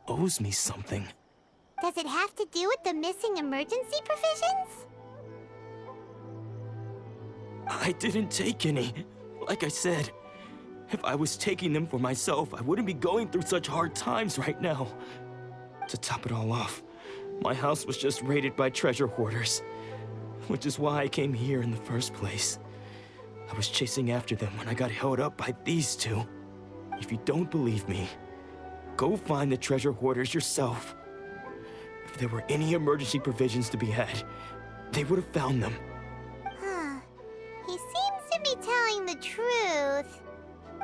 owes me something. Does it have to do with the missing emergency provisions? I didn't take any. Like I said, if I was taking them for myself, I wouldn't be going through such hard times right now. To top it all off, my house was just raided by treasure hoarders, which is why I came here in the first place. I was chasing after them when I got held up by these two. If you don't believe me, go find the treasure hoarders yourself. If there were any emergency provisions to be had, they would have found them. Huh. He seems to be telling the truth.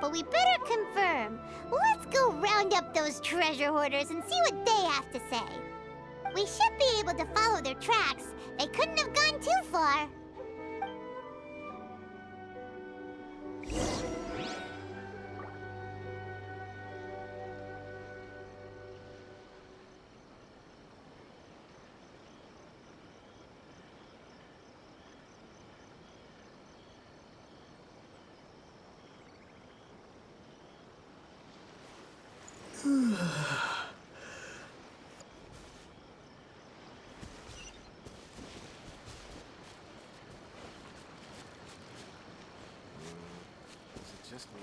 But we better confirm. Let's go round up those treasure hoarders and see what they have to say. We should be able to follow their tracks. They couldn't have gone too far. Is it just me?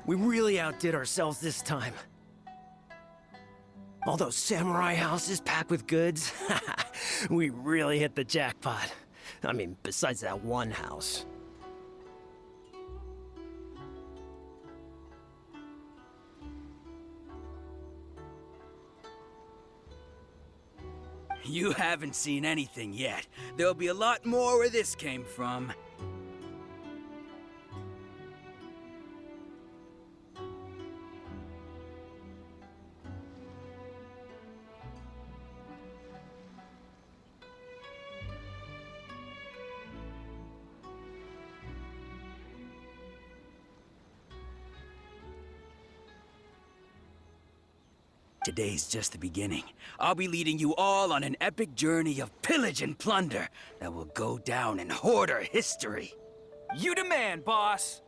We really outdid ourselves this time. All those samurai houses packed with goods, we really hit the jackpot. I mean, besides that one house. You haven't seen anything yet. There'll be a lot more where this came from. Today's just the beginning. I'll be leading you all on an epic journey of pillage and plunder that will go down in hoarder history. You demand, boss!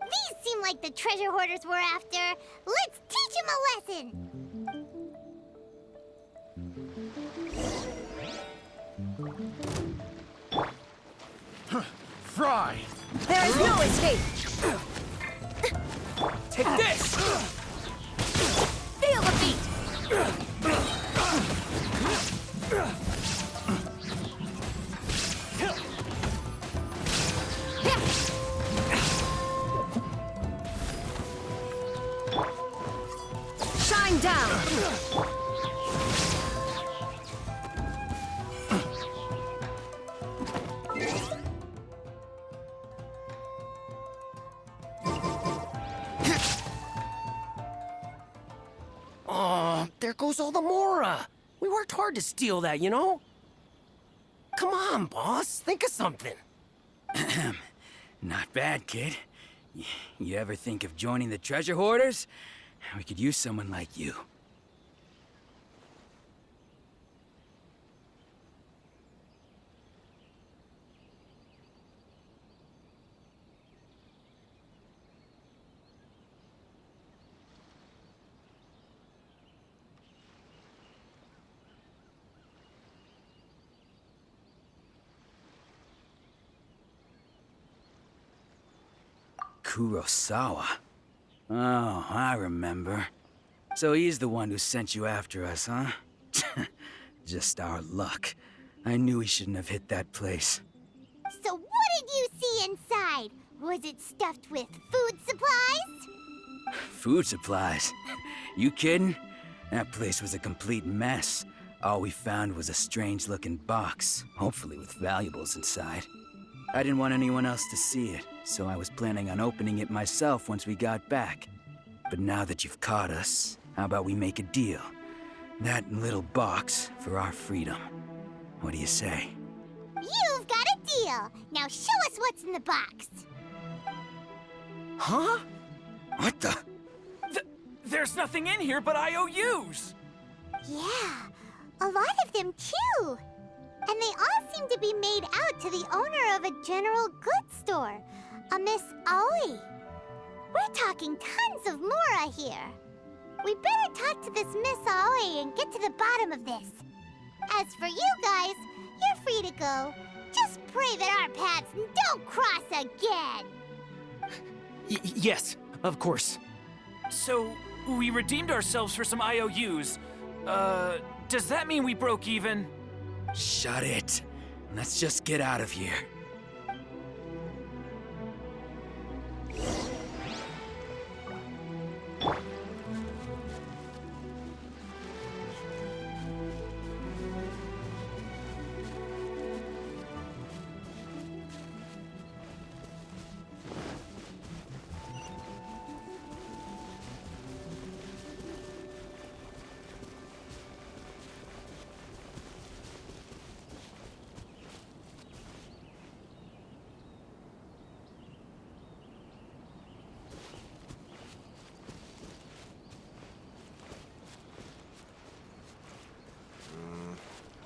These seem like the treasure hoarders we're after. Let's teach them a lesson. Fry! There is no escape! Take this! Feel the beat! Shine down! There goes all the Mora. We worked hard to steal that, you know? Come on, boss. Think of something. Not bad, kid. You ever think of joining the treasure hoarders? We could use someone like you. Kurosawa? Oh, I remember. So he's the one who sent you after us, huh? Just our luck. I knew he shouldn't have hit that place. So what did you see inside? Was it stuffed with food supplies? Food supplies? You kidding? That place was a complete mess. All we found was a strange-looking box, hopefully with valuables inside. I didn't want anyone else to see it, so I was planning on opening it myself once we got back. But now that you've caught us, how about we make a deal? That little box for our freedom. What do you say? You've got a deal. Now show us what's in the box. Huh? What the? There's nothing in here but IOUs! Yeah, a lot of them too. And they all seem to be made out to the owner of a general goods store, a Miss Aoi. We're talking tons of Mora here. We better talk to this Miss Aoi and get to the bottom of this. As for you guys, you're free to go. Just pray that our paths don't cross again. Yes, of course. So, we redeemed ourselves for some IOUs. Does that mean we broke even? Shut it. Let's just get out of here.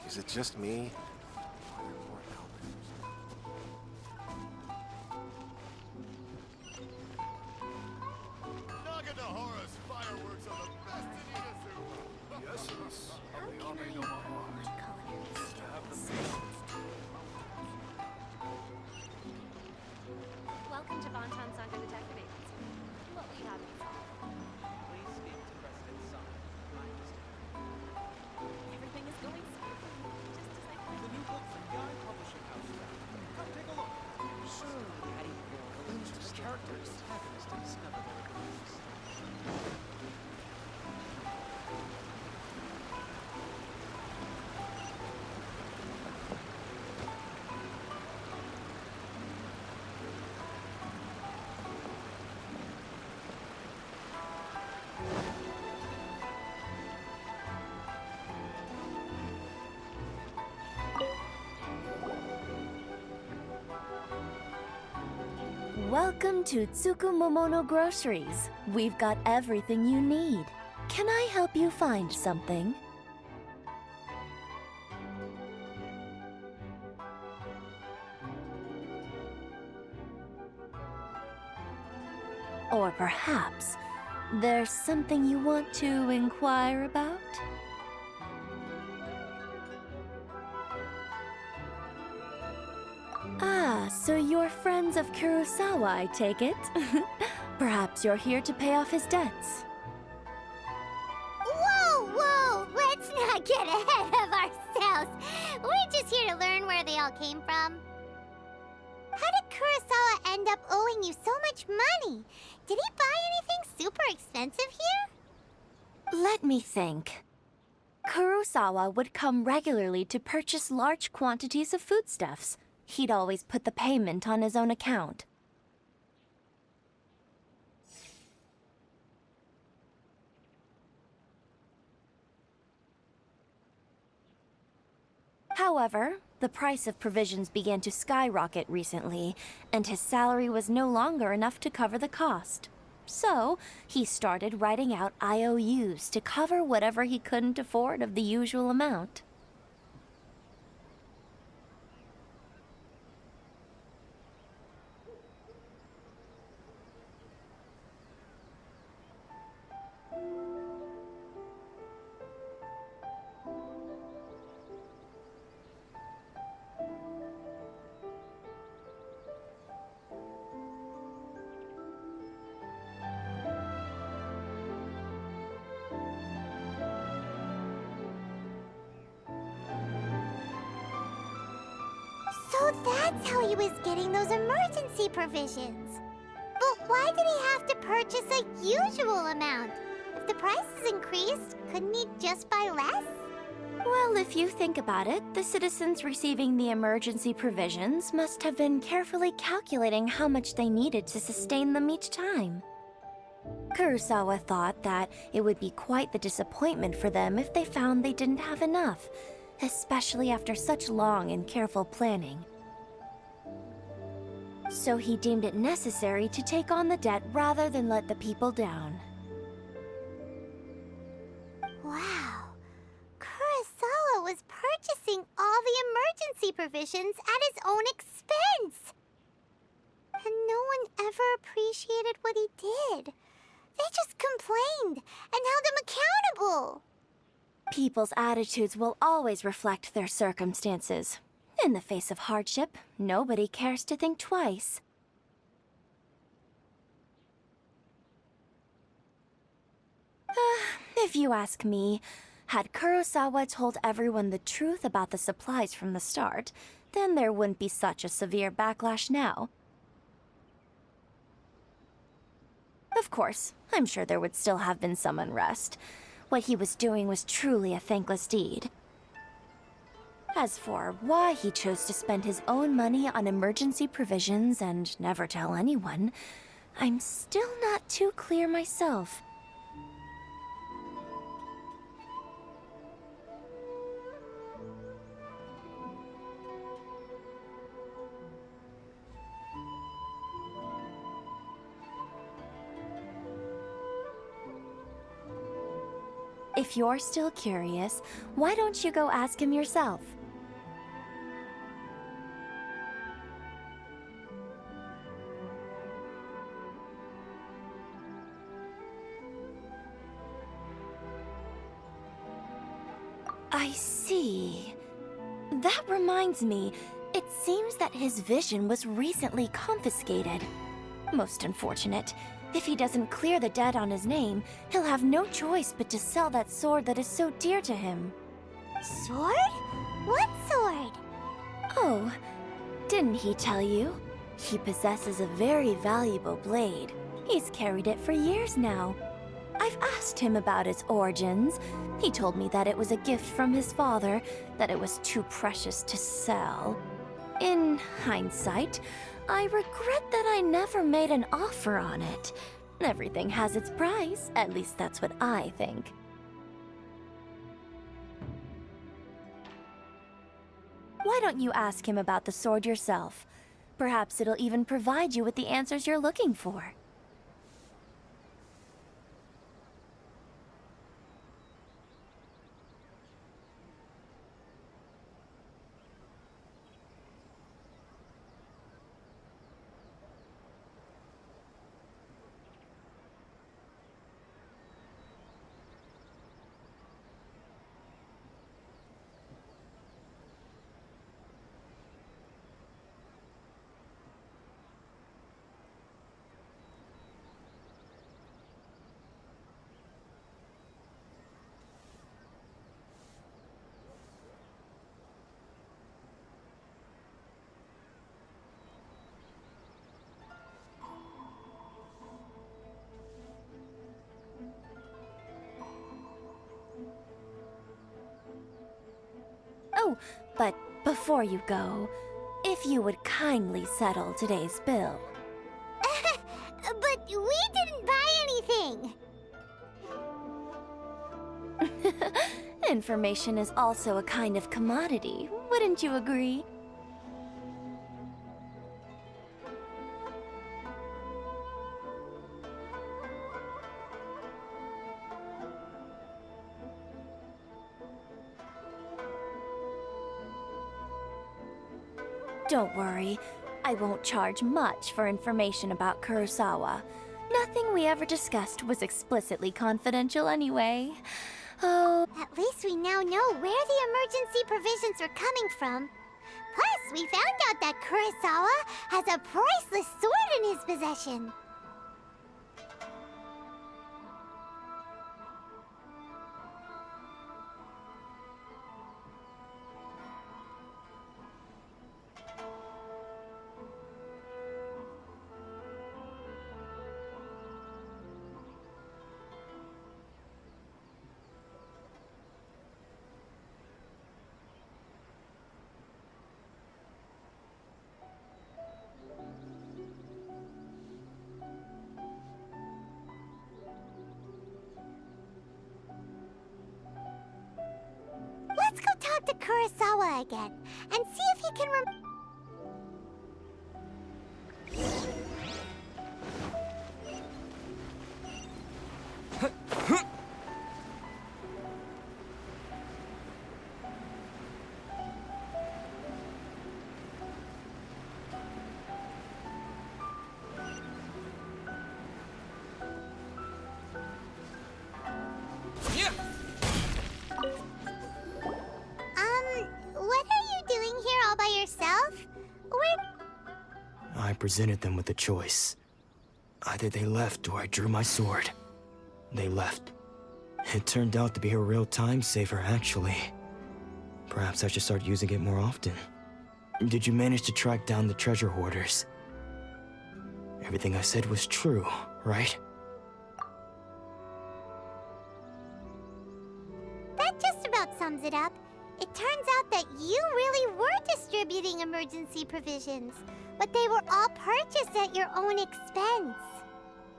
Is it just me? Are there more outlanders? Naganohara's fireworks are the best in Inazu. Yes, yes. Welcome to Bonton Sangha Detective Agency. What will you have? Please speak to President Sun. Everything is going smoothly, just as I planned. The new book from Guy Publishing House is out. Come take a look. Soon, Hattie will arrange the character antagonists to discover their abilities. Welcome to Tsukumomono Groceries. We've got everything you need. Can I help you find something? Or perhaps there's something you want to inquire about? Ah, so you're friends of Kurosawa, I take it? Perhaps you're here to pay off his debts. Whoa, whoa! Let's not get ahead of ourselves. We're just here to learn where they all came from. How did Kurosawa end up owing you so much money? Did he buy anything super expensive here? Let me think. Kurosawa would come regularly to purchase large quantities of foodstuffs. He'd always put the payment on his own account. However, the price of provisions began to skyrocket recently, and his salary was no longer enough to cover the cost. So, he started writing out IOUs to cover whatever he couldn't afford of the usual amount. So that's how he was getting those emergency provisions. But why did he have to purchase a usual amount? If the price is increased, couldn't he just buy less? Well, if you think about it, the citizens receiving the emergency provisions must have been carefully calculating how much they needed to sustain them each time. Kurosawa thought that it would be quite the disappointment for them if they found they didn't have enough, especially after such long and careful planning. So he deemed it necessary to take on the debt rather than let the people down. Wow. Kurosawa was purchasing all the emergency provisions at his own expense. And no one ever appreciated what he did. They just complained and held him accountable. People's attitudes will always reflect their circumstances. In the face of hardship, nobody cares to think twice. If you ask me, had Kurosawa told everyone the truth about the supplies from the start, then there wouldn't be such a severe backlash now. Of course, I'm sure there would still have been some unrest. What he was doing was truly a thankless deed. As for why he chose to spend his own money on emergency provisions and never tell anyone, I'm still not too clear myself. If you're still curious, why don't you go ask him yourself? I see. That reminds me, it seems that his vision was recently confiscated. Most unfortunate. If he doesn't clear the debt on his name, he'll have no choice but to sell that sword that is so dear to him. Sword? What sword? Oh, didn't he tell you? He possesses a very valuable blade. He's carried it for years now. I've asked him about its origins. He told me that it was a gift from his father, that it was too precious to sell. In hindsight, I regret that I never made an offer on it. Everything has its price, at least that's what I think. Why don't you ask him about the sword yourself? Perhaps it'll even provide you with the answers you're looking for. Oh, but before you go, if you would kindly settle today's bill. But we didn't buy anything. Information is also a kind of commodity, wouldn't you agree? Don't worry, I won't charge much for information about Kurosawa. Nothing we ever discussed was explicitly confidential anyway. Oh, At least we now know where the emergency provisions are coming from. Plus, we found out that Kurosawa has a priceless sword in his possession. Kurosawa again and see if he can what are you doing here all by yourself? I presented them with a choice. Either they left or I drew my sword. They left. It turned out to be a real time saver, actually. Perhaps I should start using it more often. Did you manage to track down the treasure hoarders? Everything I said was true, right? That just about sums it up. It turns out that you really were distributing emergency provisions, but they were all purchased at your own expense.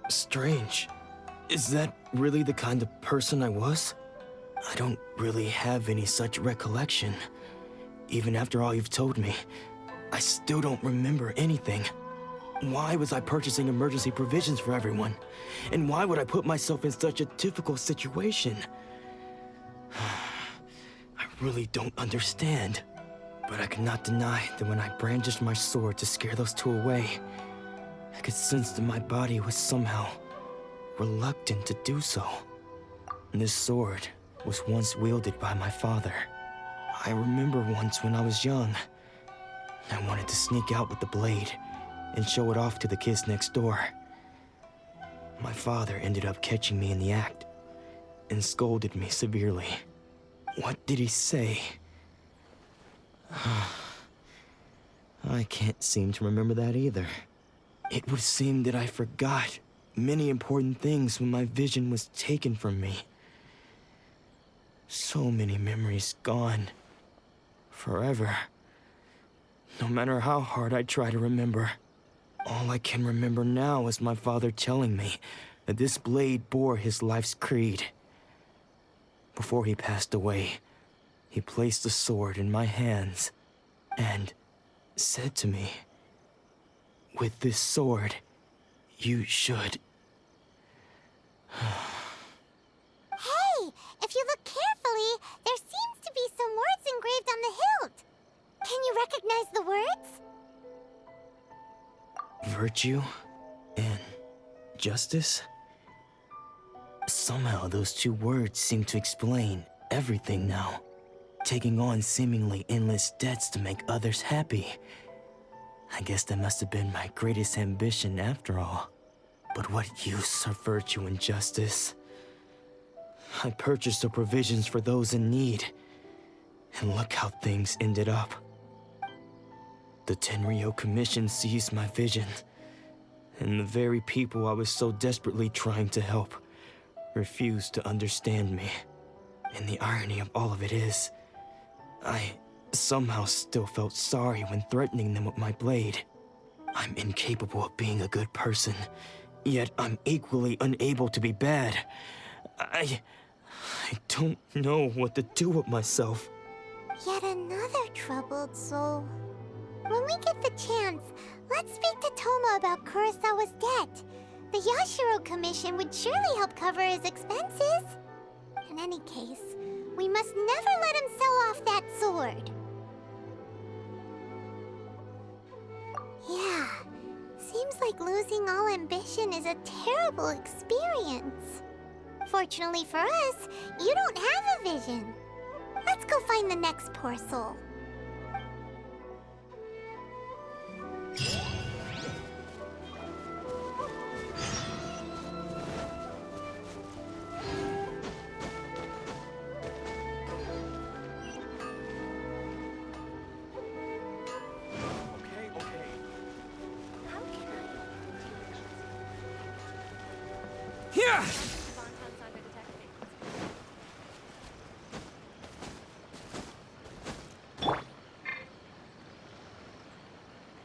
Strange. Is that really the kind of person I was? I don't really have any such recollection. Even after all you've told me, I still don't remember anything. Why was I purchasing emergency provisions for everyone? And why would I put myself in such a difficult situation? I really don't understand. But I cannot deny that when I brandished my sword to scare those two away, I could sense that my body was somehow reluctant to do so. This sword was once wielded by my father. I remember once when I was young, I wanted to sneak out with the blade and show it off to the kids next door. My father ended up catching me in the act and scolded me severely. What did he say? I can't seem to remember that either. It would seem that I forgot many important things when my vision was taken from me. So many memories gone. Forever. No matter how hard I try to remember, all I can remember now is my father telling me that this blade bore his life's creed. Before he passed away, he placed the sword in my hands and said to me, "With this sword, you should..." Hey, if you look carefully, there seems to be some words engraved on the hilt. Can you recognize the words? Virtue and justice? Somehow those two words seem to explain everything now. Taking on seemingly endless debts to make others happy. I guess that must have been my greatest ambition after all. But what use are virtue and justice? I purchased the provisions for those in need. And look how things ended up. The Tenryo Commission seized my vision. And the very people I was so desperately trying to help refused to understand me. And the irony of all of it is, I somehow still felt sorry when threatening them with my blade. I'm incapable of being a good person, yet I'm equally unable to be bad. I don't know what to do with myself. Yet another troubled soul. When we get the chance, let's speak to Toma about Kurosawa's debt. The Yashiro Commission would surely help cover his expenses. In any case, we must never let him sell off that sword. Yeah, seems like losing all ambition is a terrible experience. Fortunately for us, you don't have a vision. Let's go find the next poor soul.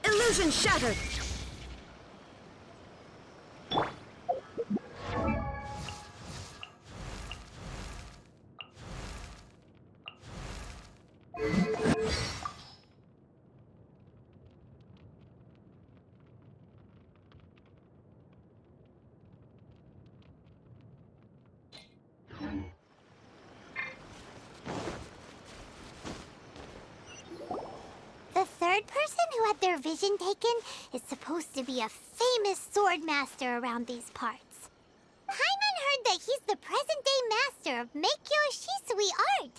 Illusion shattered! got their vision taken is supposed to be a famous sword master around these parts. Paimon heard that he's the present-day master of Meikyo Shisui art.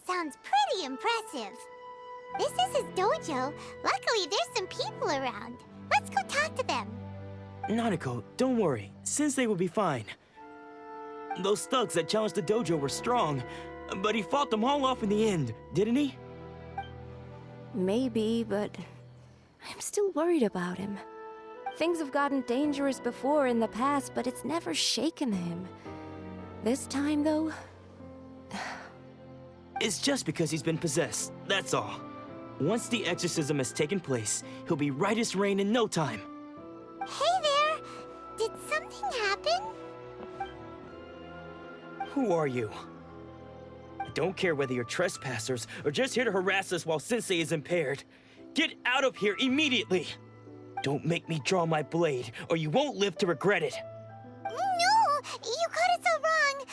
Sounds pretty impressive. This is his dojo. Luckily, there's some people around. Let's go talk to them. Nanako, don't worry. Sensei will be fine. Those thugs that challenged the dojo were strong, but he fought them all off in the end, didn't he? Maybe, but I'm still worried about him. Things have gotten dangerous before in the past, but it's never shaken him. This time, though... It's just because he's been possessed, that's all. Once the exorcism has taken place, he'll be right as rain in no time. Hey there! Did something happen? Who are you? I don't care whether you're trespassers or just here to harass us while Sensei is impaired. Get out of here immediately! Don't make me draw my blade, or you won't live to regret it. No! You got it so wrong.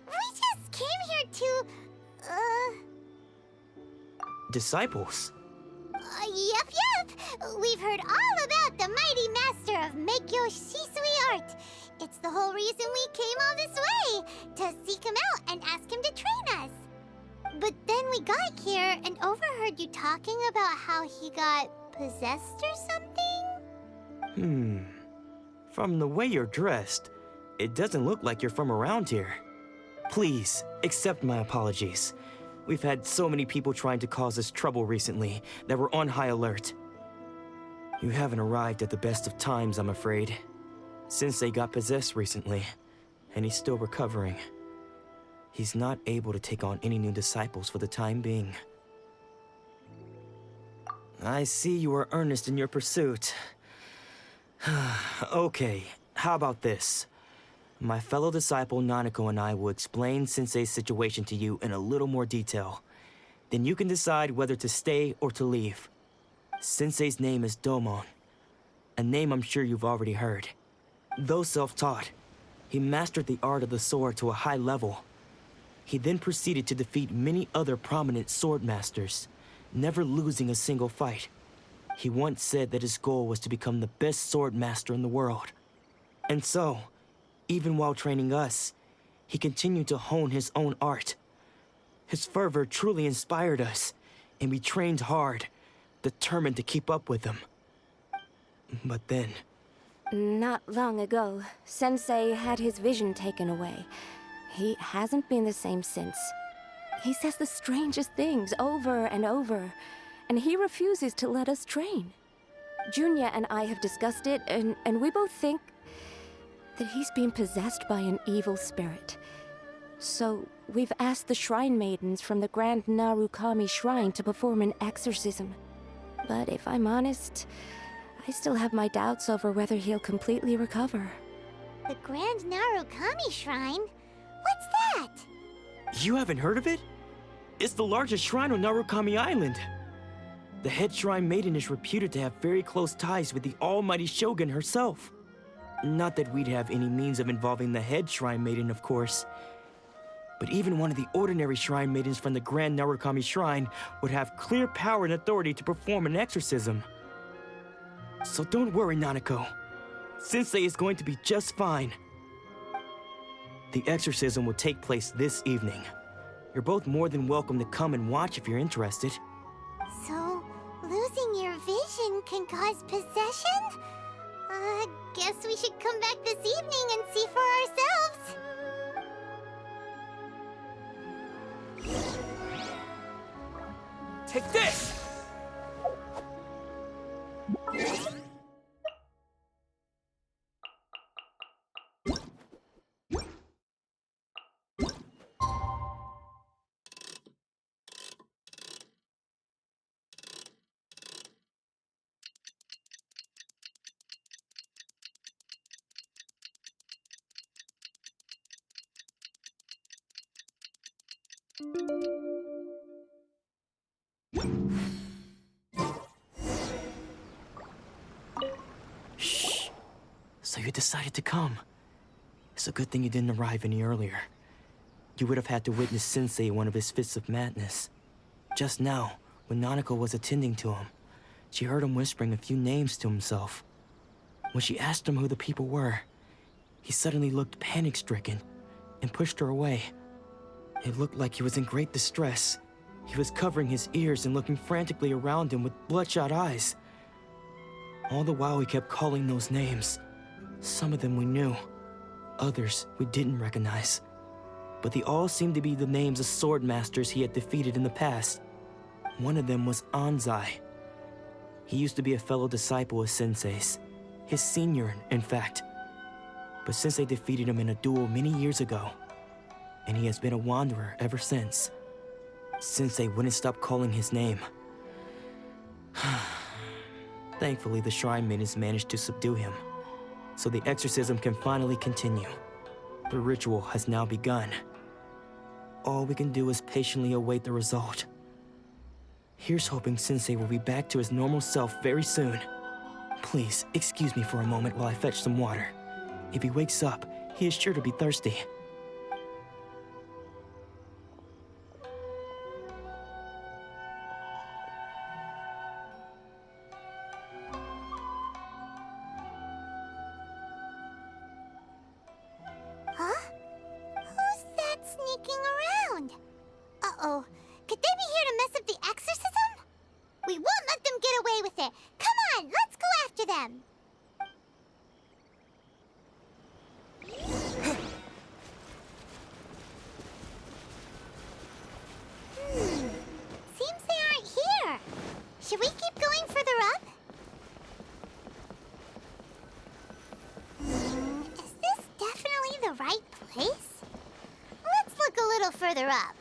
We just came here to... Disciples? Yep. We've heard all about the mighty master of Meikyo Shisui art. It's the whole reason we came all this way, to seek him out and ask him to train us. But then we got here and overheard you talking about how he got possessed or something? From the way you're dressed, it doesn't look like you're from around here. Please, accept my apologies. We've had so many people trying to cause us trouble recently that we're on high alert. You haven't arrived at the best of times, I'm afraid. Sensei got possessed recently, and he's still recovering. He's not able to take on any new disciples for the time being. I see you are earnest in your pursuit. Okay, how about this? My fellow disciple Nanako and I will explain Sensei's situation to you in a little more detail. Then you can decide whether to stay or to leave. Sensei's name is Domon, a name I'm sure you've already heard. Though self-taught, he mastered the art of the sword to a high level. He then proceeded to defeat many other prominent sword masters, never losing a single fight. He once said that his goal was to become the best sword master in the world. And so, even while training us, he continued to hone his own art. His fervor truly inspired us, and we trained hard, determined to keep up with him. But then... Not long ago, Sensei had his vision taken away. He hasn't been the same since. He says the strangest things over and over, and he refuses to let us train. Junya and I have discussed it, and we both think that he's been possessed by an evil spirit. So, we've asked the Shrine Maidens from the Grand Narukami Shrine to perform an exorcism. But if I'm honest, I still have my doubts over whether he'll completely recover. The Grand Narukami Shrine? What's that? You haven't heard of it? It's the largest shrine on Narukami Island. The head shrine maiden is reputed to have very close ties with the almighty Shogun herself. Not that we'd have any means of involving the head shrine maiden, of course. But even one of the ordinary shrine maidens from the Grand Narukami Shrine would have clear power and authority to perform an exorcism. So don't worry, Nanako. Sensei is going to be just fine. The exorcism will take place this evening. You're both more than welcome to come and watch if you're interested. So, losing your vision can cause possession? Guess we should come back this evening and see for ourselves. Take this! Shh. So you decided to come. It's a good thing you didn't arrive any earlier. You would have had to witness Sensei one of his fits of madness. Just now, when Nanako was attending to him, She heard him whispering a few names to himself. When she asked him who the people were, he suddenly looked panic-stricken and pushed her away. It looked like he was in great distress. He was covering his ears and looking frantically around him with bloodshot eyes. All the while he kept calling those names. Some of them we knew, others we didn't recognize. But they all seemed to be the names of sword masters he had defeated in the past. One of them was Anzai. He used to be a fellow disciple of Sensei's, his senior, in fact. But Sensei defeated him in a duel many years ago, and he has been a wanderer ever since. Sensei wouldn't stop calling his name. Thankfully, the shrine maidens managed to subdue him, so the exorcism can finally continue. The ritual has now begun. All we can do is patiently await the result. Here's hoping Sensei will be back to his normal self very soon. Please, excuse me for a moment while I fetch some water. If he wakes up, he is sure to be thirsty. Huh? Who's that sneaking around? Uh-oh. Could they be here to mess up the exorcism? We won't let them get away with it. Come on, let's go after them. Seems they aren't here. Should we keep going further up? Is this definitely the right place? Let's look a little further up.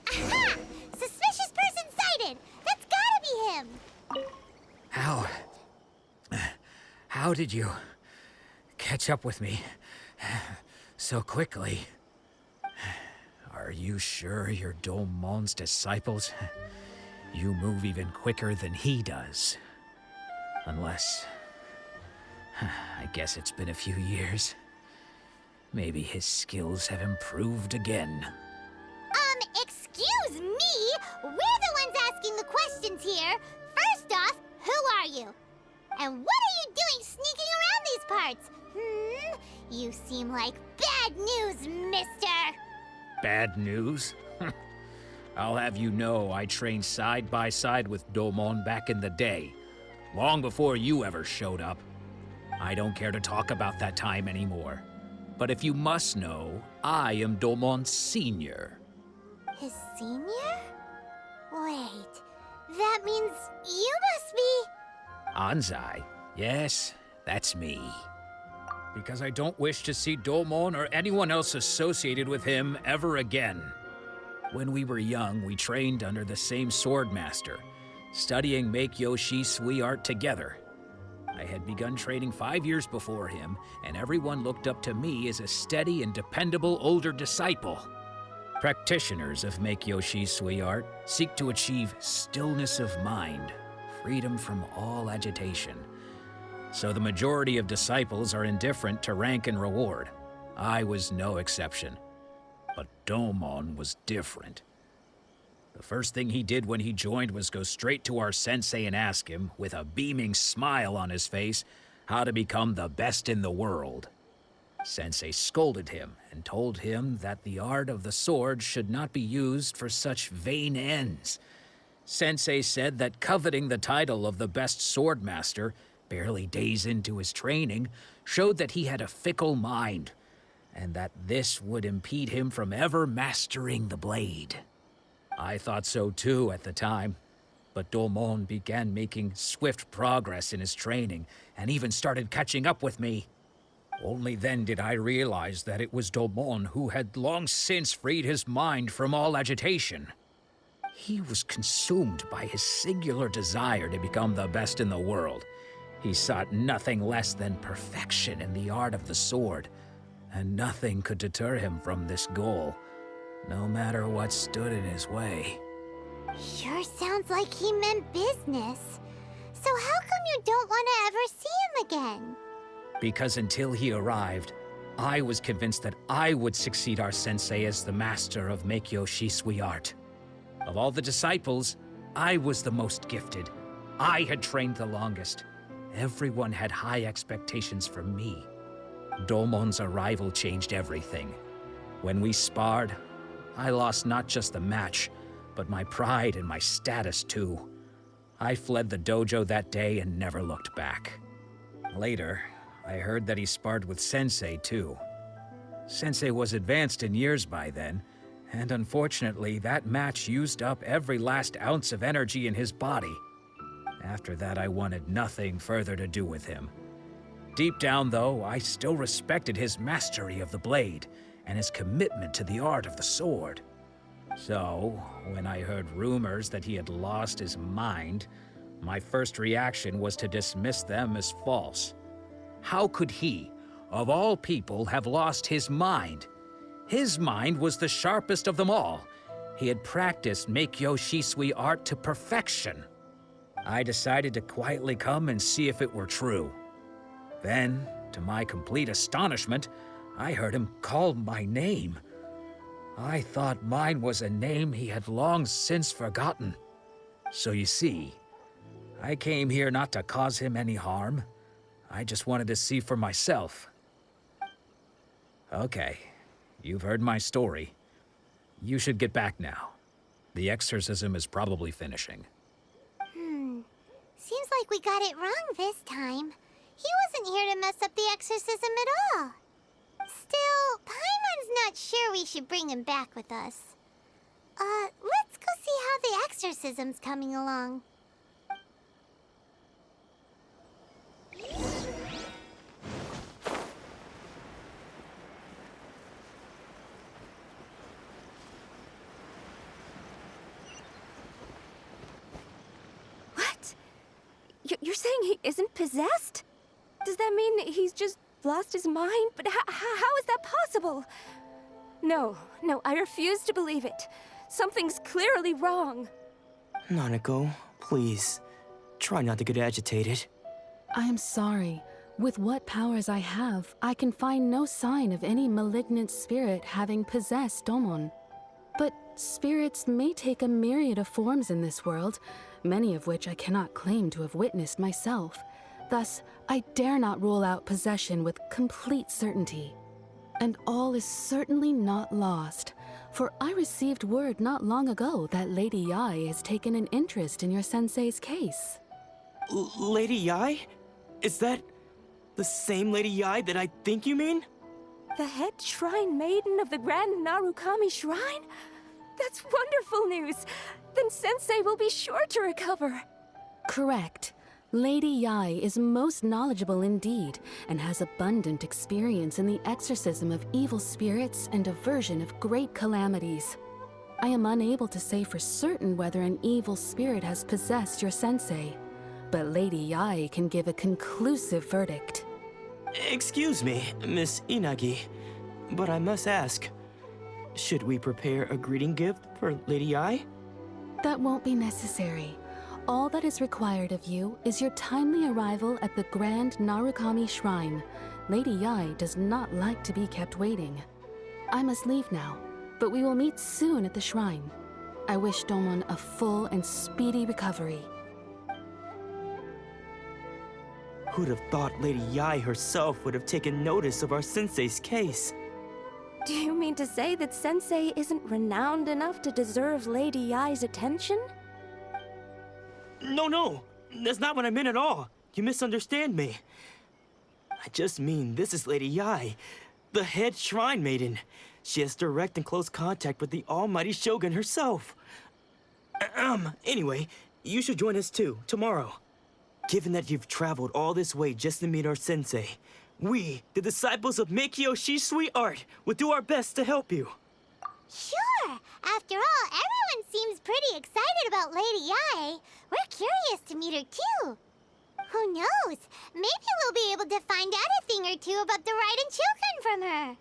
Aha! Suspicious person sighted! That's gotta be him! How did you catch up with me so quickly? Are you sure you're Domon's disciples? You move even quicker than he does. Unless... I guess it's been a few years. Maybe his skills have improved again. Excuse me? We're the ones asking the questions here. First off, who are you? And what are you doing sneaking around these parts? You seem like bad news, mister. Bad news? I'll have you know I trained side by side with Domon back in the day, long before you ever showed up. I don't care to talk about that time anymore. But if you must know, I am Domon's senior. His senior? Wait, that means you must be... Anzai? Yes, that's me. Because I don't wish to see Domon or anyone else associated with him ever again. When we were young, we trained under the same sword master, studying Make-Yoshi Sui art together. I had begun training 5 years before him, and everyone looked up to me as a steady and dependable older disciple. Practitioners of Make-Yoshi Sui art seek to achieve stillness of mind, freedom from all agitation. So the majority of disciples are indifferent to rank and reward. I was no exception. But Domon was different. The first thing he did when he joined was go straight to our sensei and ask him, with a beaming smile on his face, how to become the best in the world. Sensei scolded him and told him that the art of the sword should not be used for such vain ends. Sensei said that coveting the title of the best sword master, barely days into his training, showed that he had a fickle mind, and that this would impede him from ever mastering the blade. I thought so too at the time, but Domon began making swift progress in his training and even started catching up with me. Only then did I realize that it was Domon who had long since freed his mind from all agitation. He was consumed by his singular desire to become the best in the world. He sought nothing less than perfection in the art of the sword, and nothing could deter him from this goal, no matter what stood in his way. Sure sounds like he meant business. So how come you don't want to ever see him again? Because until he arrived, I was convinced that I would succeed our sensei as the master of Make-Yoshi Sui art. Of all the disciples, I was the most gifted. I had trained the longest. Everyone had high expectations for me. Domon's arrival changed everything. When we sparred, I lost not just the match, but my pride and my status too. I fled the dojo that day and never looked back. Later, I heard that he sparred with Sensei too. Sensei was advanced in years by then, and unfortunately, that match used up every last ounce of energy in his body. After that, I wanted nothing further to do with him. Deep down, though, I still respected his mastery of the blade and his commitment to the art of the sword. So, when I heard rumors that he had lost his mind, my first reaction was to dismiss them as false. How could he, of all people, have lost his mind? His mind was the sharpest of them all. He had practiced Meikyo Shisui art to perfection. I decided to quietly come and see if it were true. Then, to my complete astonishment, I heard him call my name. I thought mine was a name he had long since forgotten. So you see, I came here not to cause him any harm. I just wanted to see for myself. Okay, you've heard my story. You should get back now. The exorcism is probably finishing. Seems like we got it wrong this time. He wasn't here to mess up the exorcism at all. Still, Paimon's not sure we should bring him back with us. Let's go see how the exorcism's coming along. What? You're saying he isn't possessed? Does that mean he's just lost his mind? But how is that possible? No, I refuse to believe it. Something's clearly wrong. Nanako, please. Try not to get agitated. I am sorry. With what powers I have, I can find no sign of any malignant spirit having possessed Domon. But spirits may take a myriad of forms in this world, many of which I cannot claim to have witnessed myself. Thus, I dare not rule out possession with complete certainty. And all is certainly not lost, for I received word not long ago that Lady Yai has taken an interest in your sensei's case. Lady Yai? Is that the same Lady Yai that I think you mean? The head shrine maiden of the Grand Narukami Shrine? That's wonderful news! Then Sensei will be sure to recover. Correct. Lady Yai is most knowledgeable indeed, and has abundant experience in the exorcism of evil spirits and aversion of great calamities. I am unable to say for certain whether an evil spirit has possessed your sensei, but Lady Yai can give a conclusive verdict. Excuse me, Miss Inagi, but I must ask, should we prepare a greeting gift for Lady Yai? That won't be necessary. All that is required of you is your timely arrival at the Grand Narukami Shrine. Lady Yai does not like to be kept waiting. I must leave now, but we will meet soon at the shrine. I wish Domon a full and speedy recovery. Who'd have thought Lady Yai herself would have taken notice of our sensei's case? Do you mean to say that Sensei isn't renowned enough to deserve Lady Yai's attention? No, that's not what I meant at all. You misunderstand me. I just mean this is Lady Yai, the head shrine maiden. She has direct and close contact with the almighty Shogun herself. Anyway, you should join us too, tomorrow. Given that you've traveled all this way just to meet our sensei, we, the disciples of Meikyo Shisui art, will do our best to help you. Sure! After all, everyone seems pretty excited about Lady Yai. We're curious to meet her too. Who knows? Maybe we'll be able to find out a thing or two about the Raiden children from her.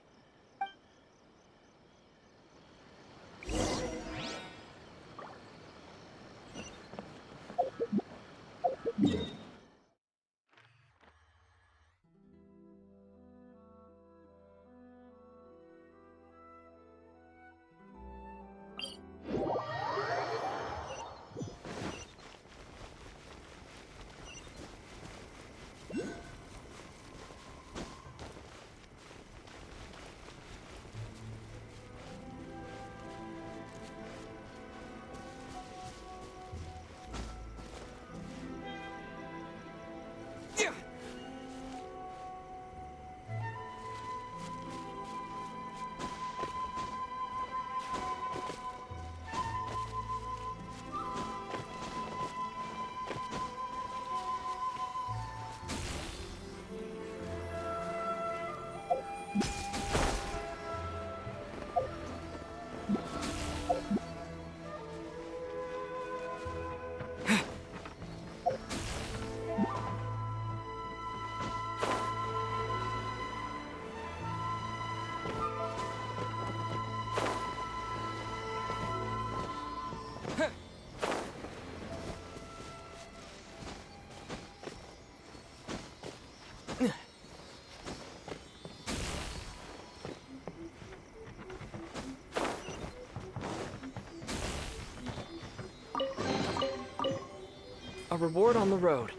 A reward on the road.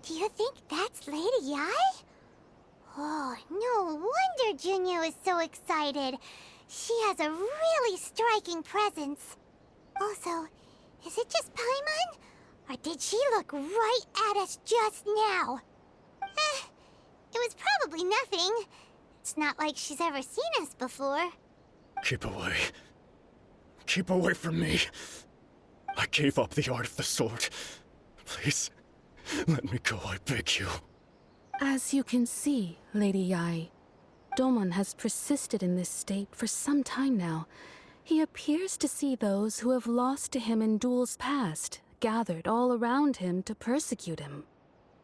Do you think that's Lady Yai? Oh, no wonder Junior was so excited. She has a really striking presence. Also, is it just Paimon? Or did she look right at us just now? It was probably nothing. It's not like she's ever seen us before. Keep away. Keep away from me. I gave up the art of the sword. Please, let me go, I beg you. As you can see, Lady Yai, Domon has persisted in this state for some time now. He appears to see those who have lost to him in duels past, gathered all around him to persecute him.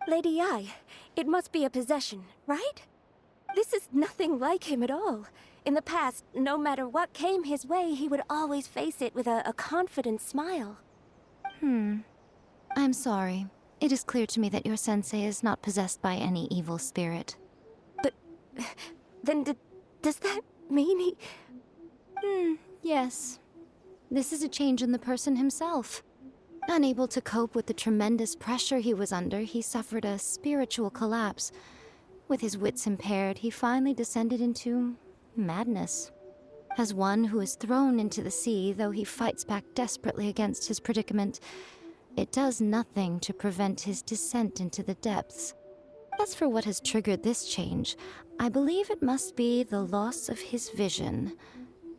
Lady Yai, it must be a possession, right? This is nothing like him at all. In the past, no matter what came his way, he would always face it with a confident smile. I'm sorry. It is clear to me that your sensei is not possessed by any evil spirit. But then does that mean he... Yes. This is a change in the person himself. Unable to cope with the tremendous pressure he was under, he suffered a spiritual collapse. With his wits impaired, he finally descended into madness. As one who is thrown into the sea, though he fights back desperately against his predicament, it does nothing to prevent his descent into the depths. As for what has triggered this change, I believe it must be the loss of his vision.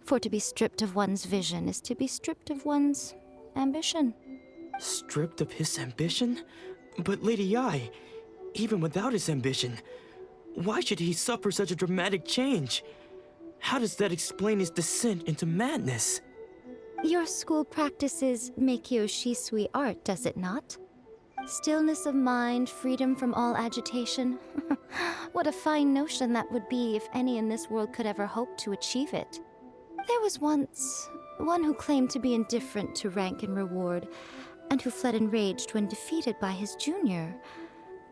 For to be stripped of one's vision is to be stripped of one's ambition. Stripped of his ambition? But Lady Yai, even without his ambition, why should he suffer such a dramatic change? How does that explain his descent into madness? Your school practices Meikyo Shisui art, does it not? Stillness of mind, freedom from all agitation. What a fine notion that would be if any in this world could ever hope to achieve it. There was once one who claimed to be indifferent to rank and reward, and who fled enraged when defeated by his junior.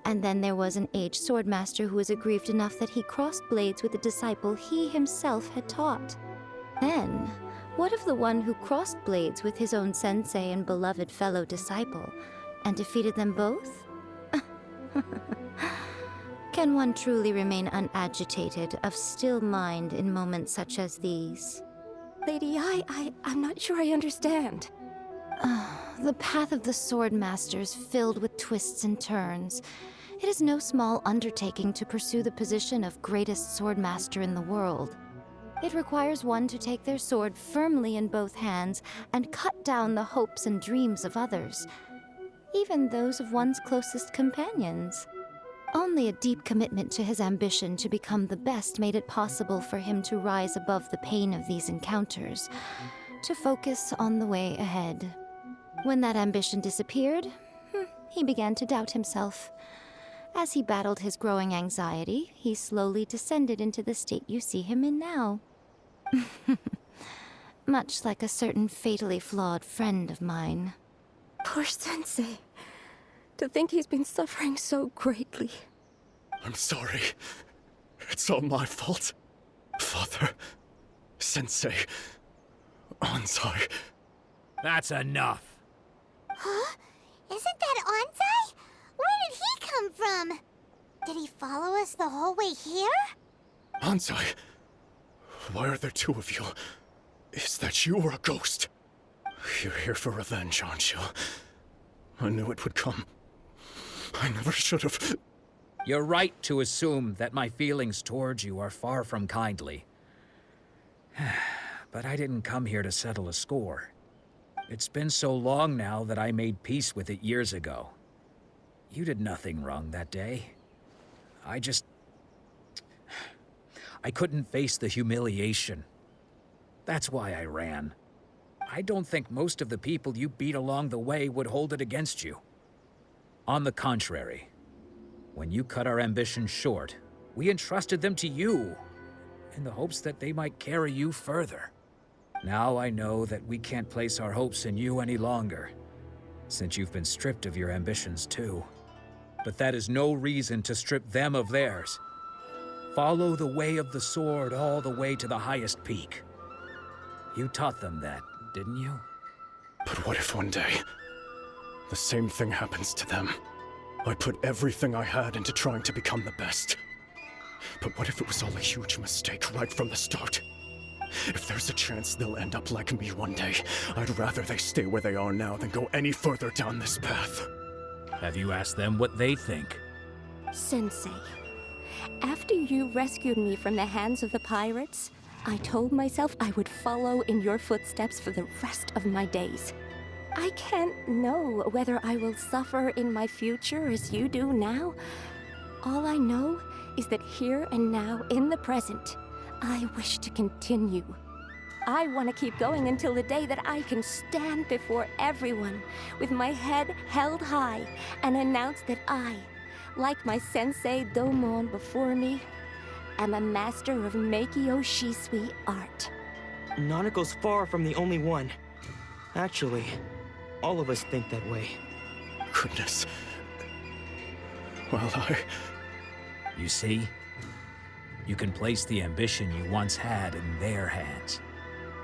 And then there was an aged swordmaster who was aggrieved enough that he crossed blades with a disciple he himself had taught. Then, What of the one who crossed blades with his own sensei and beloved fellow disciple, and defeated them both? Can one truly remain unagitated, of still mind in moments such as these? Lady, I'm not sure I understand. The path of the sword master is filled with twists and turns. It is no small undertaking to pursue the position of greatest sword master in the world. It requires one to take their sword firmly in both hands and cut down the hopes and dreams of others, even those of one's closest companions. Only a deep commitment to his ambition to become the best made it possible for him to rise above the pain of these encounters, to focus on the way ahead. When that ambition disappeared, he began to doubt himself. As he battled his growing anxiety, he slowly descended into the state you see him in now. Much like a certain fatally flawed friend of mine. Poor Sensei. To think he's been suffering so greatly. I'm sorry. It's all my fault. Father, Sensei, Anzai. That's enough. Huh? Isn't that Anzai? Where did he come from? Did he follow us the whole way here? Anzai, why are there two of you? Is that you or a ghost? You're here for revenge, aren't you? I knew it would come. I never should have. You're right to assume that my feelings towards you are far from kindly. But I didn't come here to settle a score. It's been so long now that I made peace with it years ago. You did nothing wrong that day. I couldn't face the humiliation. That's why I ran. I don't think most of the people you beat along the way would hold it against you. On the contrary, when you cut our ambitions short, we entrusted them to you, in the hopes that they might carry you further. Now I know that we can't place our hopes in you any longer, since you've been stripped of your ambitions too. But that is no reason to strip them of theirs. Follow the way of the sword all the way to the highest peak. You taught them that, didn't you? But what if one day, the same thing happens to them? I put everything I had into trying to become the best. But what if it was all a huge mistake right from the start? If there's a chance they'll end up like me one day, I'd rather they stay where they are now than go any further down this path. Have you asked them what they think? Sensei, after you rescued me from the hands of the pirates, I told myself I would follow in your footsteps for the rest of my days. I can't know whether I will suffer in my future as you do now. All I know is that here and now, in the present, I wish to continue. I want to keep going until the day that I can stand before everyone with my head held high and announce that I, like my sensei Domon before me, am a master of Meikyo Shisui art. Nanako's far from the only one. Actually, all of us think that way. Goodness. Well, You see? You can place the ambition you once had in their hands.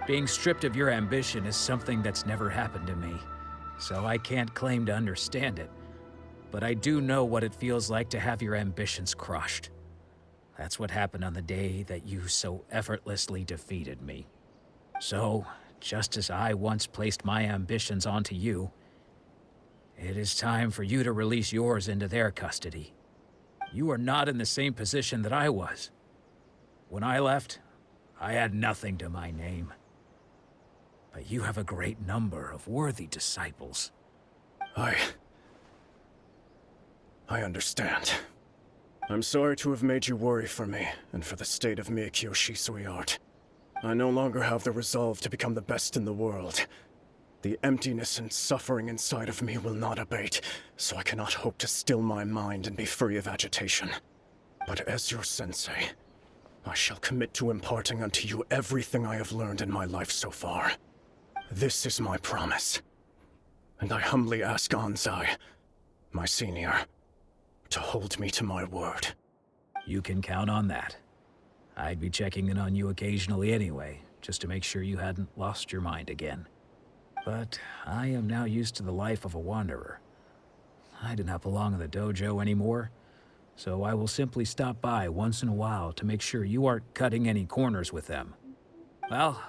Being stripped of your ambition is something that's never happened to me, so I can't claim to understand it. But I do know what it feels like to have your ambitions crushed. That's what happened on the day that you so effortlessly defeated me. So, just as I once placed my ambitions onto you, it is time for you to release yours into their custody. You are not in the same position that I was. When I left, I had nothing to my name. But you have a great number of worthy disciples. I understand. I'm sorry to have made you worry for me, and for the state of Meikyo Shisui art. I no longer have the resolve to become the best in the world. The emptiness and suffering inside of me will not abate, so I cannot hope to still my mind and be free of agitation. But as your sensei, I shall commit to imparting unto you everything I have learned in my life so far. This is my promise. And I humbly ask Anzai, my senior, to hold me to my word. You can count on that. I'd be checking in on you occasionally anyway, just to make sure you hadn't lost your mind again. But I am now used to the life of a wanderer. I do not belong in the dojo anymore, so I will simply stop by once in a while to make sure you aren't cutting any corners with them. Well,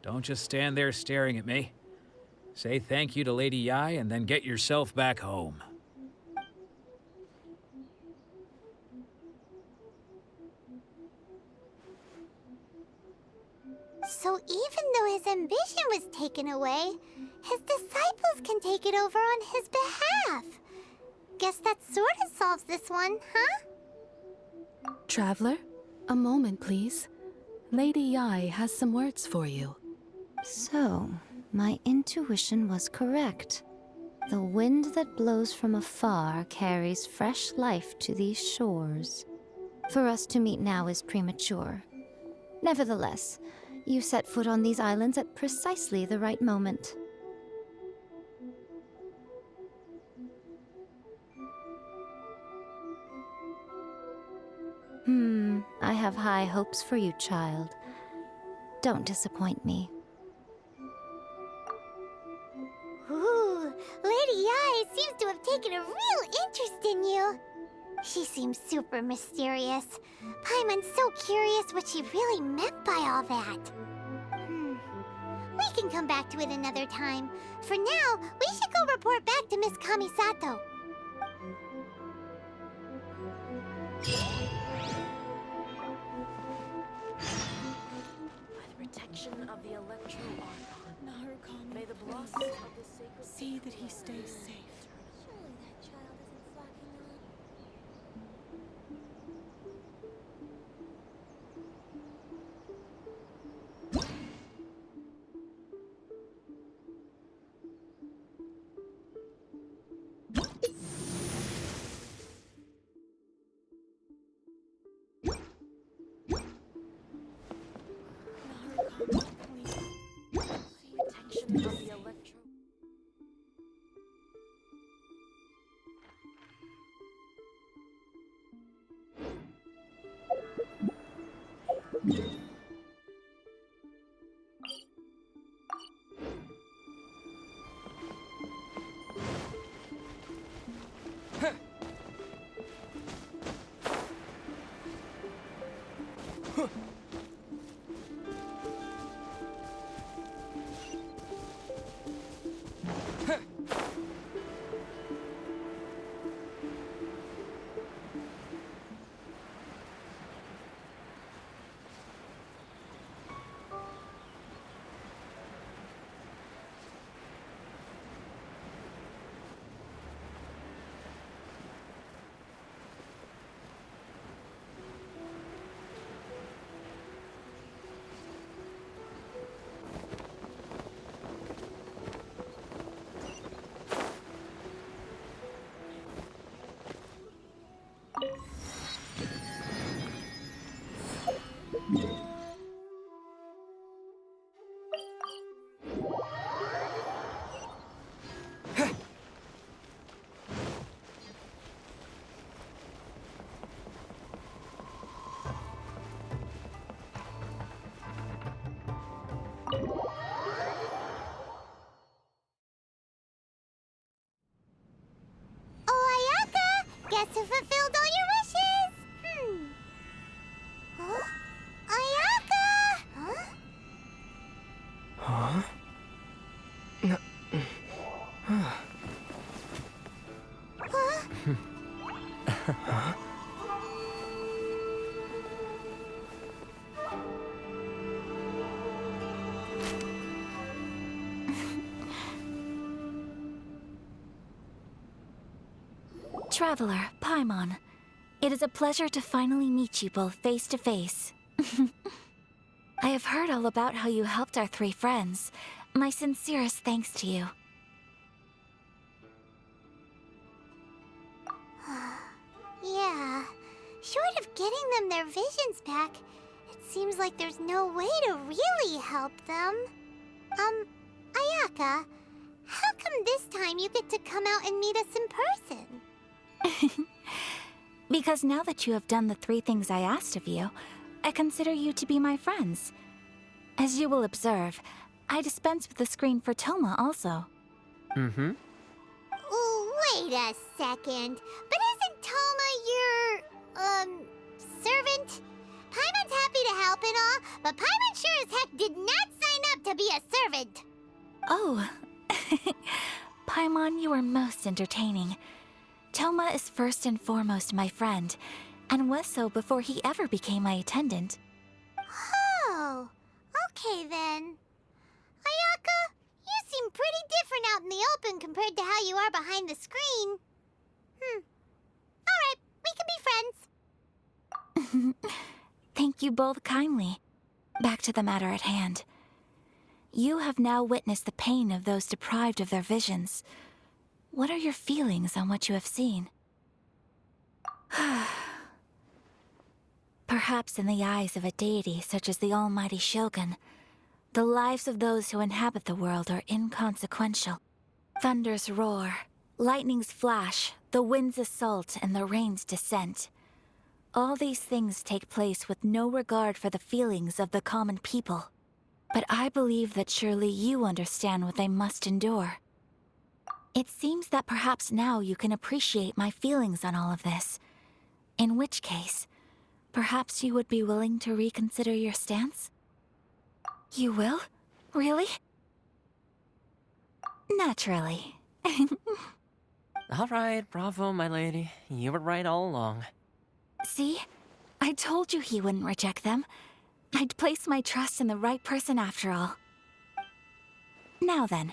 don't just stand there staring at me. Say thank you to Lady Yai and then get yourself back home. So even though his ambition was taken away, his disciples can take it over on his behalf. Guess that sort of solves this one, huh? Traveler, a moment, please. Lady Yai has some words for you. So, my intuition was correct. The wind that blows from afar carries fresh life to these shores. For us to meet now is premature. Nevertheless, you set foot on these islands at precisely the right moment. I have high hopes for you, child. Don't disappoint me. Ooh, Lady Yai seems to have taken a real interest in you. She seems super mysterious. Paimon's so curious what she really meant by all that. We can come back to it another time. For now, we should go report back to Miss Kamisato. By the protection of the Electro Archon, may the blossoms of the sacred see that he stays safe. Surely that child isn't slacking on. Protection of the Electro. Guess who fulfilled all your wishes? Huh? Ayaka! Huh? Huh? Huh? Traveler, Paimon, it is a pleasure to finally meet you both face to face. I have heard all about how you helped our three friends. My sincerest thanks to you. Yeah, short of getting them their visions back, it seems like there's no way to really help them. Ayaka, how come this time you get to come out and meet us in person? Because now that you have done the three things I asked of you, I consider you to be my friends. As you will observe, I dispense with the screen for Toma also. Mm-hmm. Wait a second. But isn't Toma your, servant? Paimon's happy to help and all, but Paimon sure as heck did not sign up to be a servant. Oh. Paimon, you are most entertaining. Toma is first and foremost my friend, and was so before he ever became my attendant. Oh, okay then. Ayaka, you seem pretty different out in the open compared to how you are behind the screen. Alright, we can be friends. Thank you both kindly. Back to the matter at hand. You have now witnessed the pain of those deprived of their visions. What are your feelings on what you have seen? Perhaps in the eyes of a deity such as the almighty Shogun, the lives of those who inhabit the world are inconsequential. Thunders roar, lightnings flash, the winds assault, and the rains descent. All these things take place with no regard for the feelings of the common people. But I believe that surely you understand what they must endure. It seems that perhaps now you can appreciate my feelings on all of this. In which case, perhaps you would be willing to reconsider your stance? You will? Really? Naturally. All right, bravo, my lady. You were right all along. See? I told you he wouldn't reject them. I'd place my trust in the right person after all. Now then,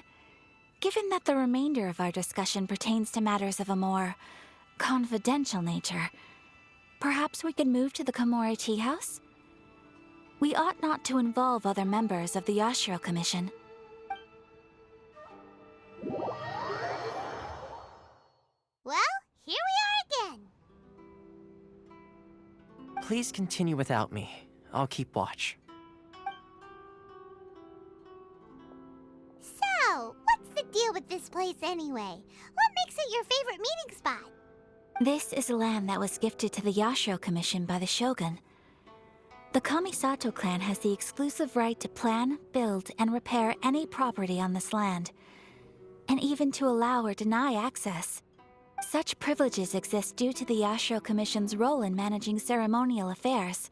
given that the remainder of our discussion pertains to matters of a more confidential nature, perhaps we could move to the Komori Tea House? We ought not to involve other members of the Yashiro Commission. Well, here we are again. Please continue without me. I'll keep watch. So, what's the deal with this place anyway? What makes it your favorite meeting spot? This is land that was gifted to the Yashiro Commission by the Shogun. The Kamisato clan has the exclusive right to plan, build, and repair any property on this land, and even to allow or deny access. Such privileges exist due to the Yashiro Commission's role in managing ceremonial affairs.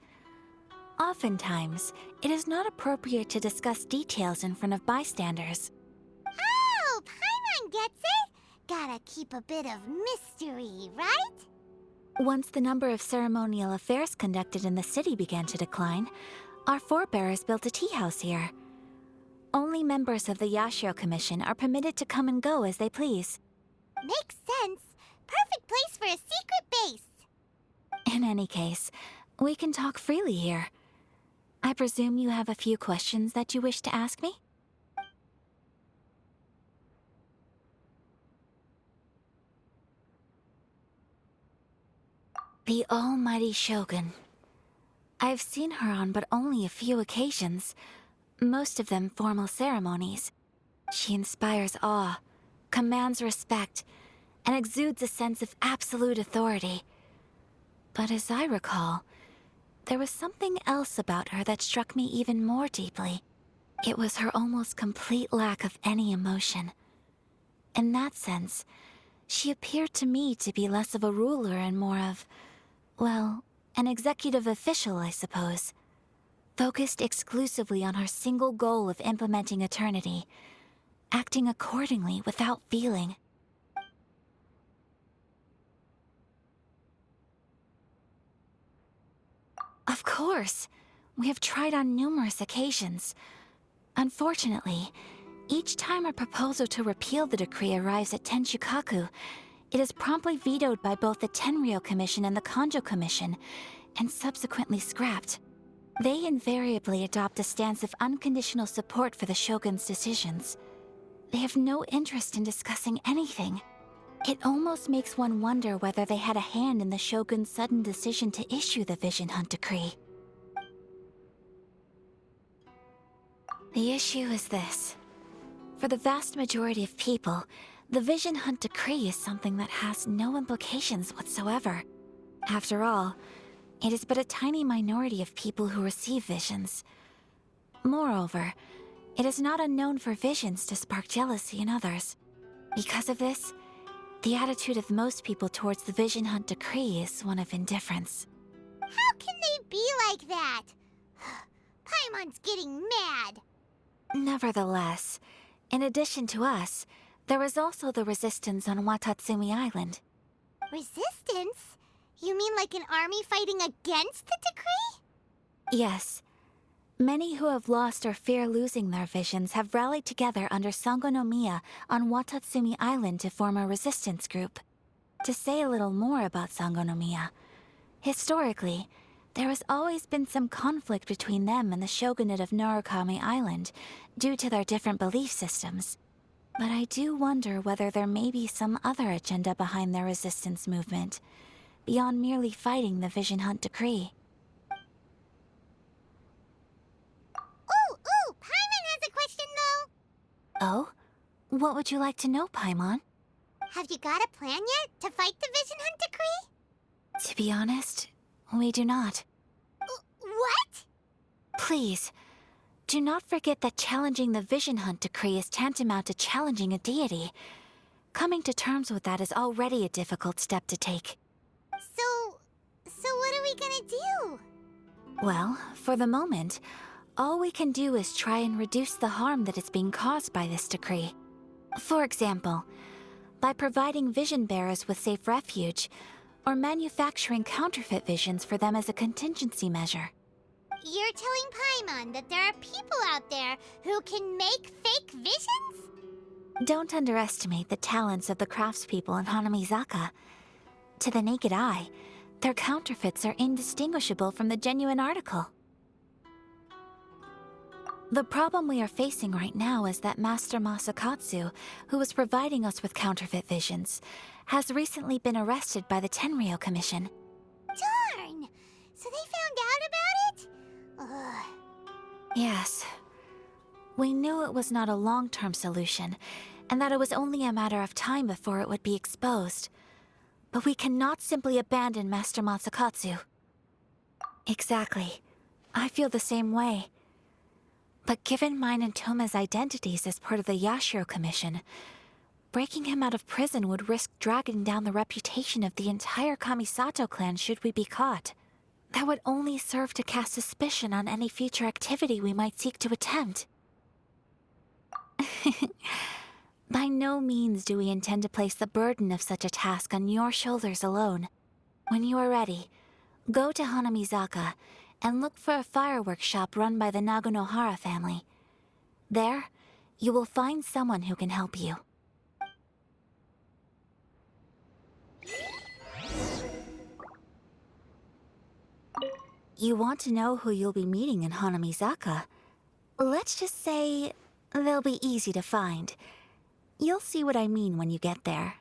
Oftentimes, it is not appropriate to discuss details in front of bystanders. Oh, Paimon gets it! Gotta keep a bit of mystery, right? Once the number of ceremonial affairs conducted in the city began to decline, our forebears built a tea house here. Only members of the Yashiro Commission are permitted to come and go as they please. Makes sense. Perfect place for a secret base. In any case, we can talk freely here. I presume you have a few questions that you wish to ask me? The almighty Shogun. I've seen her on but only a few occasions, most of them formal ceremonies. She inspires awe, commands respect, and exudes a sense of absolute authority. But as I recall, there was something else about her that struck me even more deeply. It was her almost complete lack of any emotion. In that sense, she appeared to me to be less of a ruler and more of, well, an executive official, I suppose. Focused exclusively on her single goal of implementing eternity, acting accordingly without feeling. Of course. We have tried on numerous occasions. Unfortunately, each time a proposal to repeal the decree arrives at Tenshukaku, it is promptly vetoed by both the Tenryou Commission and the Kanjo Commission, and subsequently scrapped. They invariably adopt a stance of unconditional support for the Shogun's decisions. They have no interest in discussing anything. It almost makes one wonder whether they had a hand in the Shogun's sudden decision to issue the Vision Hunt Decree. The issue is this. For the vast majority of people, the Vision Hunt Decree is something that has no implications whatsoever. After all, it is but a tiny minority of people who receive visions. Moreover, it is not unknown for visions to spark jealousy in others. Because of this, the attitude of most people towards the Vision Hunt decree is one of indifference. How can they be like that? Paimon's getting mad. Nevertheless, in addition to us, there is also the resistance on Watatsumi Island. Resistance? You mean like an army fighting against the decree? Yes. Many who have lost or fear losing their visions have rallied together under Sangonomiya on Watatsumi Island to form a resistance group. To say a little more about Sangonomiya, historically, there has always been some conflict between them and the shogunate of Narukami Island due to their different belief systems. But I do wonder whether there may be some other agenda behind their resistance movement, beyond merely fighting the Vision Hunt decree. Ooh, Paimon has a question though. Oh? What would you like to know, Paimon? Have you got a plan yet to fight the Vision Hunt decree? To be honest, we do not. What? Please, do not forget that challenging the Vision Hunt decree is tantamount to challenging a deity. Coming to terms with that is already a difficult step to take. So what are we gonna do? Well, for the moment, all we can do is try and reduce the harm that is being caused by this decree. For example, by providing vision bearers with safe refuge, or manufacturing counterfeit visions for them as a contingency measure. You're telling Paimon that there are people out there who can make fake visions? Don't underestimate the talents of the craftspeople in Hanamizaka. To the naked eye, their counterfeits are indistinguishable from the genuine article. The problem we are facing right now is that Master Masakatsu, who was providing us with counterfeit visions, has recently been arrested by the Tenryou Commission. Darn! So they found out about it? Ugh. Yes. We knew it was not a long-term solution, and that it was only a matter of time before it would be exposed. But we cannot simply abandon Master Masakatsu. Exactly. I feel the same way. But given mine and Toma's identities as part of the Yashiro Commission, breaking him out of prison would risk dragging down the reputation of the entire Kamisato clan should we be caught. That would only serve to cast suspicion on any future activity we might seek to attempt. By no means do we intend to place the burden of such a task on your shoulders alone. When you are ready, go to Hanamizaka and look for a fireworks shop run by the Nagonohara family. There, you will find someone who can help you. You want to know who you'll be meeting in Hanamizaka? Let's just say they'll be easy to find. You'll see what I mean when you get there.